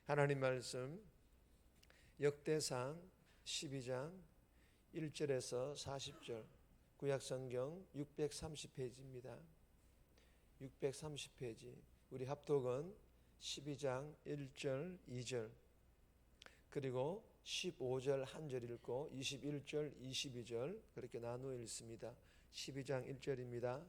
하나님 말씀 역대상 12장 1절에서 40절 구약성경 630페이지입니다. 630페이지. 우리 합독은 12장 1절 2절 그리고 15절 한 절 읽고 21절 22절 그렇게 나누어 읽습니다. 12장 1절입니다.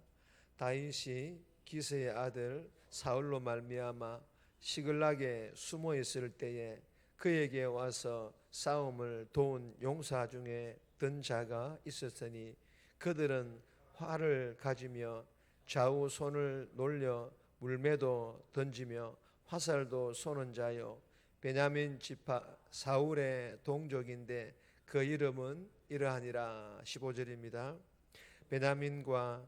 다윗이 기스의 아들 사울로 말미암아 시글락에 숨어 있을 때에 그에게 와서 싸움을 도운 용사 중에 든 자가 있었으니 그들은 활을 가지며 좌우 손을 놀려 물매도 던지며 화살도 쏘는 자요 베냐민 지파 사울의 동족인데 그 이름은 이러하니라. 15절입니다. 베냐민과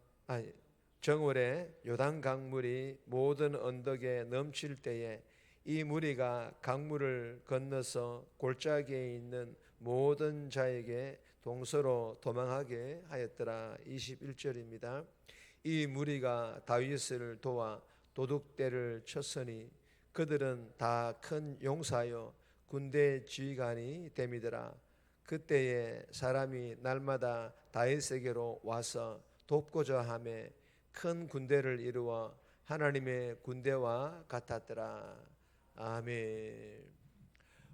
정월에 요단 강물이 모든 언덕에 넘칠 때에 이 무리가 강물을 건너서 골짜기에 있는 모든 자에게 동서로 도망하게 하였더라. 21절입니다. 이 무리가 다윗을 도와 도둑대를 쳤으니 그들은 다 큰 용사요 군대 지휘관이 됨이더라. 그때에 사람이 날마다 다윗에게로 와서 돕고자 하며 큰 군대를 이루어 하나님의 군대와 같았더라. 아멘.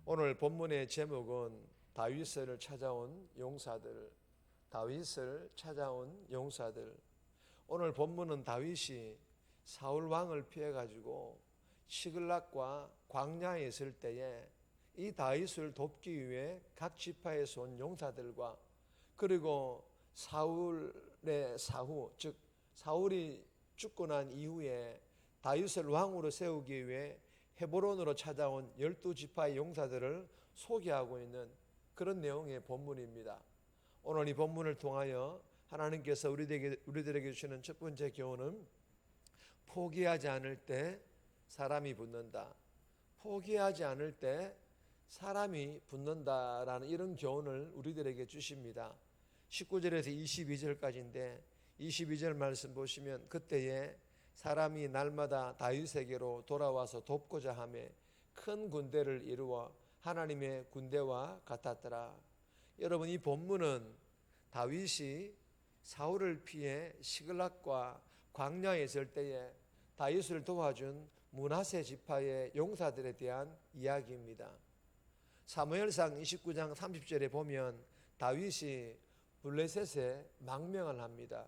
오늘 본문의 제목은 다윗을 찾아온 용사들. 다윗을 찾아온 용사들. 오늘 본문은 다윗이 사울 왕을 피해 가지고 시글락과 광야에 있을 때에 이 다윗을 돕기 위해 각 지파에서 온 용사들과 그리고 사울의 사후 즉 사울이 죽고 난 이후에 다윗을 왕으로 세우기 위해 헤브론으로 찾아온 12지파의 용사들을 소개하고 있는 그런 내용의 본문입니다. 오늘 이 본문을 통하여 하나님께서 우리들에게 주시는 첫 번째 교훈은 포기하지 않을 때 사람이 붙는다. 포기하지 않을 때 사람이 붙는다라는 이런 교훈을 우리들에게 주십니다. 19절에서 22절까지인데 22절 말씀 보시면 그때에 사람이 날마다 다윗에게로 돌아와서 돕고자 하며 큰 군대를 이루어 하나님의 군대와 같았더라. 여러분, 이 본문은 다윗이 사울을 피해 시글락과 광야에 있을 때에 다윗을 도와준 므낫세 지파의 용사들에 대한 이야기입니다. 사무엘상 29장 30절에 보면 다윗이 블레셋에 망명을 합니다.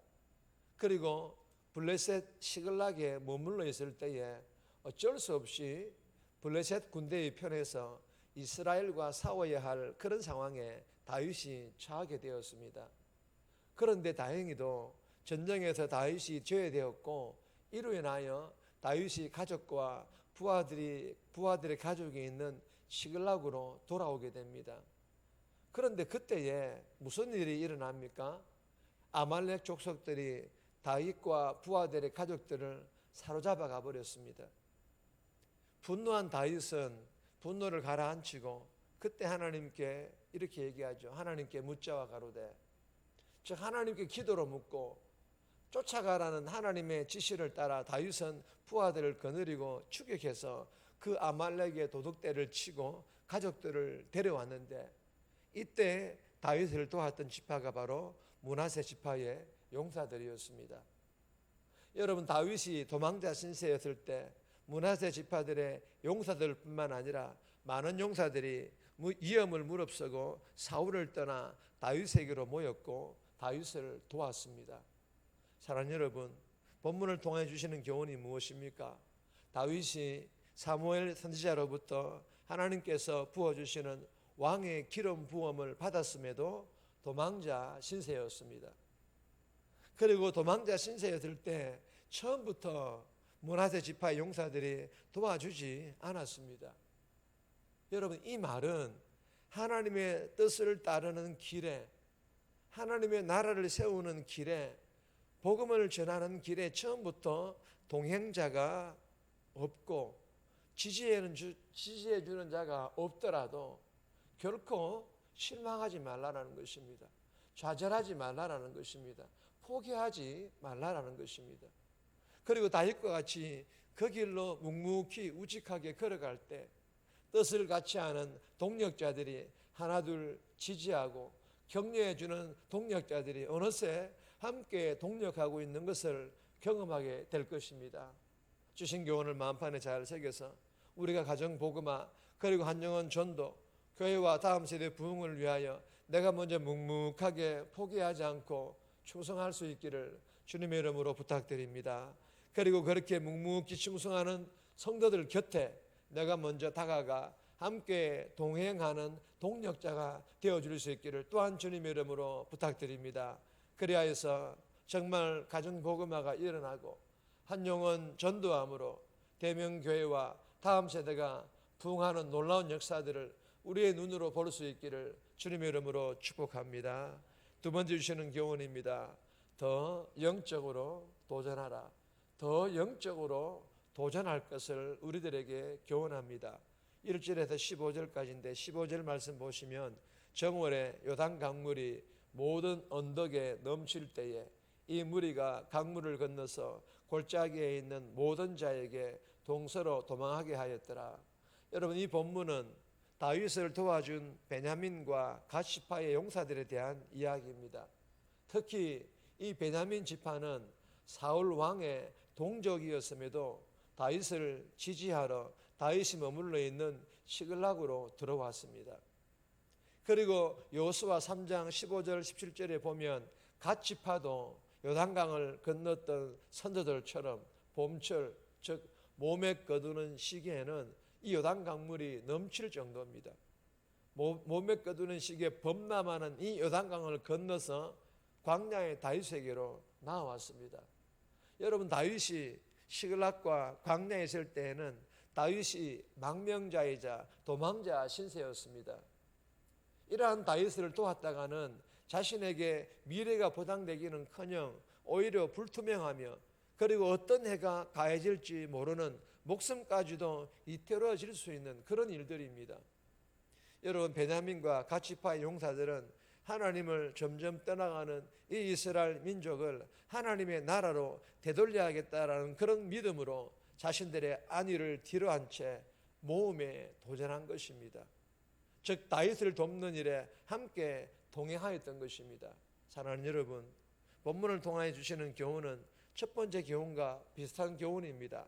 그리고 블레셋 시글락에 머물러 있을 때에 어쩔 수 없이 블레셋 군대의 편에서 이스라엘과 싸워야 할 그런 상황에 다윗이 처하게 되었습니다. 그런데 다행히도 전쟁에서 다윗이 제외되었고 이로 인하여 다윗이 가족과 부하들의 가족이 있는 시글락으로 돌아오게 됩니다. 그런데 그때에 무슨 일이 일어납니까? 아말렉 족속들이 다윗과 부하들의 가족들을 사로잡아 가버렸습니다. 분노한 다윗은 분노를 가라앉히고 그때 하나님께 이렇게 얘기하죠. 하나님께 묻자와 가로되, 즉 하나님께 기도로 묻고 쫓아가라는 하나님의 지시를 따라 다윗은 부하들을 거느리고 추격해서 그 아말렉의 도둑대를 치고 가족들을 데려왔는데 이때 다윗을 도왔던 지파가 바로 므낫세 지파의 용사들이었습니다. 여러분, 다윗이 도망자 신세였을 때 므낫세 지파들의 용사들뿐만 아니라 많은 용사들이 위험을 무릅쓰고 사울을 떠나 다윗에게로 모였고 다윗을 도왔습니다. 사랑하는 여러분, 본문을 통해 주시는 교훈이 무엇입니까? 다윗이 사무엘 선지자로부터 하나님께서 부어주시는 왕의 기름 부음을 받았음에도 도망자 신세였습니다. 그리고 도망자 신세였을 때 처음부터 므낫세 지파의 용사들이 도와주지 않았습니다. 여러분, 이 말은 하나님의 뜻을 따르는 길에, 하나님의 나라를 세우는 길에, 복음을 전하는 길에 처음부터 동행자가 없고 지지해 주는 자가 없더라도 결코 실망하지 말라라는 것입니다. 좌절하지 말라라는 것입니다. 포기하지 말라라는 것입니다. 그리고 다윗과 같이 그 길로 묵묵히 우직하게 걸어갈 때 뜻을 같이 하는 동력자들이 하나둘 지지하고 격려해주는 동력자들이 어느새 함께 동력하고 있는 것을 경험하게 될 것입니다. 주신 교훈을 마음판에 잘 새겨서 우리가 가정 복음화 그리고 한영원 전도 교회와 다음 세대 부흥을 위하여 내가 먼저 묵묵하게 포기하지 않고 충성할 수 있기를 주님의 이름으로 부탁드립니다. 그리고 그렇게 묵묵히 충성하는 성도들 곁에 내가 먼저 다가가 함께 동행하는 동력자가 되어줄 수 있기를 또한 주님의 이름으로 부탁드립니다. 그리하여서 정말 가정복음화가 일어나고 한영원 전도함으로 대명교회와 다음 세대가 부흥하는 놀라운 역사들을 우리의 눈으로 볼 수 있기를 주님의 이름으로 축복합니다. 두 번째 주시는 교훈입니다. 더 영적으로 도전하라. 더 영적으로 도전할 것을 우리들에게 교훈합니다. 1절에서 15절까지인데 15절 말씀 보시면 정월에 요단 강물이 모든 언덕에 넘칠 때에 이 무리가 강물을 건너서 골짜기에 있는 모든 자에게 동서로 도망하게 하였더라. 여러분, 이 본문은 다윗을 도와준 베냐민과 갓시파의 용사들에 대한 이야기입니다. 특히 이 베냐민 지파는 사울 왕의 동족이었음에도 다윗을 지지하러 다윗이 머물러 있는 시글락으로 들어왔습니다. 그리고 여호수아 3장 15절 17절에 보면 갓지파도 요단강을 건넜던 선조들처럼 봄철 즉 몸에 거두는 시기에는 이 요단강물이 넘칠 정도입니다. 몸에 거두는 시기에 범람하는 이 요단강을 건너서 광야의 다윗에게로 나왔습니다. 여러분, 다윗이 시글락과 광야에 있을 때에는 다윗이 망명자이자 도망자 신세였습니다. 이러한 다윗을 도왔다가는 자신에게 미래가 보장되기는커녕 오히려 불투명하며 그리고 어떤 해가 가해질지 모르는 목숨까지도 위태로워질 수 있는 그런 일들입니다. 여러분, 베냐민과 갓시파의 용사들은 하나님을 점점 떠나가는 이 이스라엘 민족을 하나님의 나라로 되돌려야겠다라는 그런 믿음으로 자신들의 안위를 뒤로한 채 모험에 도전한 것입니다. 즉 다윗을 돕는 일에 함께 동행하였던 것입니다. 사랑하는 여러분, 본문을 통하여 주시는 교훈은 첫 번째 교훈과 비슷한 교훈입니다.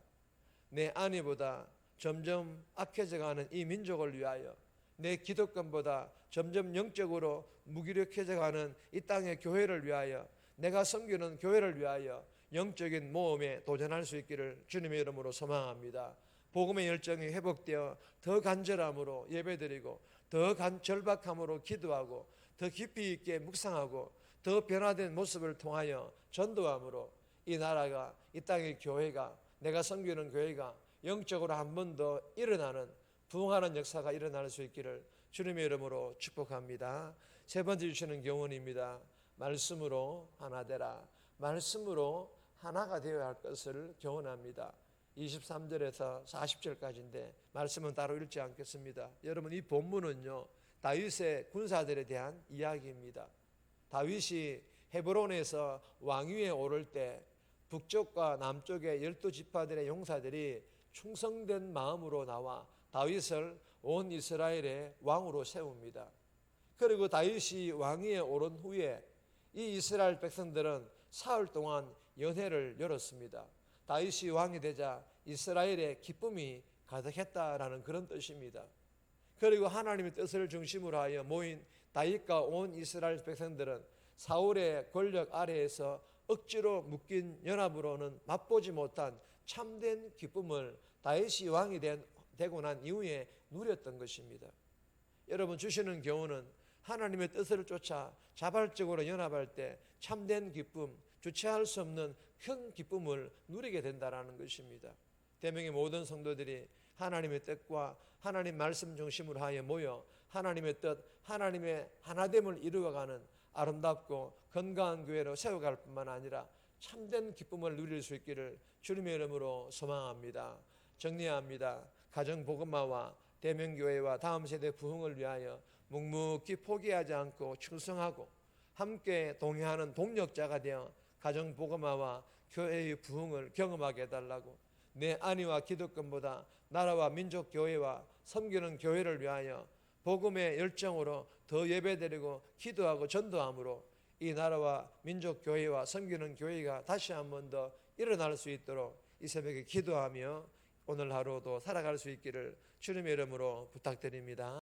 내 안위보다 점점 악해져가는 이 민족을 위하여, 내 기득권보다 점점 영적으로 무기력해져가는 이 땅의 교회를 위하여, 내가 섬기는 교회를 위하여 영적인 모험에 도전할 수 있기를 주님의 이름으로 소망합니다. 복음의 열정이 회복되어 더 간절함으로 예배드리고 더 절박함으로 기도하고 더 깊이 있게 묵상하고 더 변화된 모습을 통하여 전도함으로 이 나라가, 이 땅의 교회가, 내가 섬기는 교회가 영적으로 한 번 더 일어나는 부흥하는 역사가 일어날 수 있기를 주님의 이름으로 축복합니다. 세 번째 주시는 교훈입니다. 말씀으로 하나 되라. 말씀으로 하나가 되어야 할 것을 교훈합니다. 23절에서 40절까지인데 말씀은 따로 읽지 않겠습니다. 여러분, 이 본문은요 다윗의 군사들에 대한 이야기입니다. 다윗이 헤브론에서 왕위에 오를 때 북쪽과 남쪽의 12지파들의 용사들이 충성된 마음으로 나와 다윗을 온 이스라엘의 왕으로 세웁니다. 그리고 다윗이 왕위에 오른 후에 이 이스라엘 백성들은 사흘 동안 연회를 열었습니다. 다윗이 왕이 되자 이스라엘의 기쁨이 가득했다라는 그런 뜻입니다. 그리고 하나님의 뜻을 중심으로 하여 모인 다윗과 온 이스라엘 백성들은 사울의 권력 아래에서 억지로 묶인 연합으로는 맛보지 못한 참된 기쁨을 다윗이 왕이 되고 난 이후에 누렸던 것입니다. 여러분, 주시는 교훈은 하나님의 뜻을 쫓아 자발적으로 연합할 때 참된 기쁨, 주체할 수 없는 큰 기쁨을 누리게 된다는 것입니다. 대명의 모든 성도들이 하나님의 뜻과 하나님 말씀 중심으로 하여 모여 하나님의 뜻, 하나님의 하나됨을 이루어가는 아름답고 건강한 교회로 세워갈 뿐만 아니라 참된 기쁨을 누릴 수 있기를 주님의 이름으로 소망합니다. 정리합니다. 가정 복음화와 대명교회와 다음 세대 부흥을 위하여 묵묵히 포기하지 않고 충성하고 함께 동행하는 동력자가 되어 가정 복음화와 교회의 부흥을 경험하게 해달라고, 내 안위와 기득권보다 나라와 민족 교회와 섬기는 교회를 위하여 복음의 열정으로 더 예배드리고 기도하고 전도함으로 이 나라와 민족 교회와 섬기는 교회가 다시 한 번 더 일어날 수 있도록 이 새벽에 기도하며 오늘 하루도 살아갈 수 있기를 주님의 이름으로 부탁드립니다.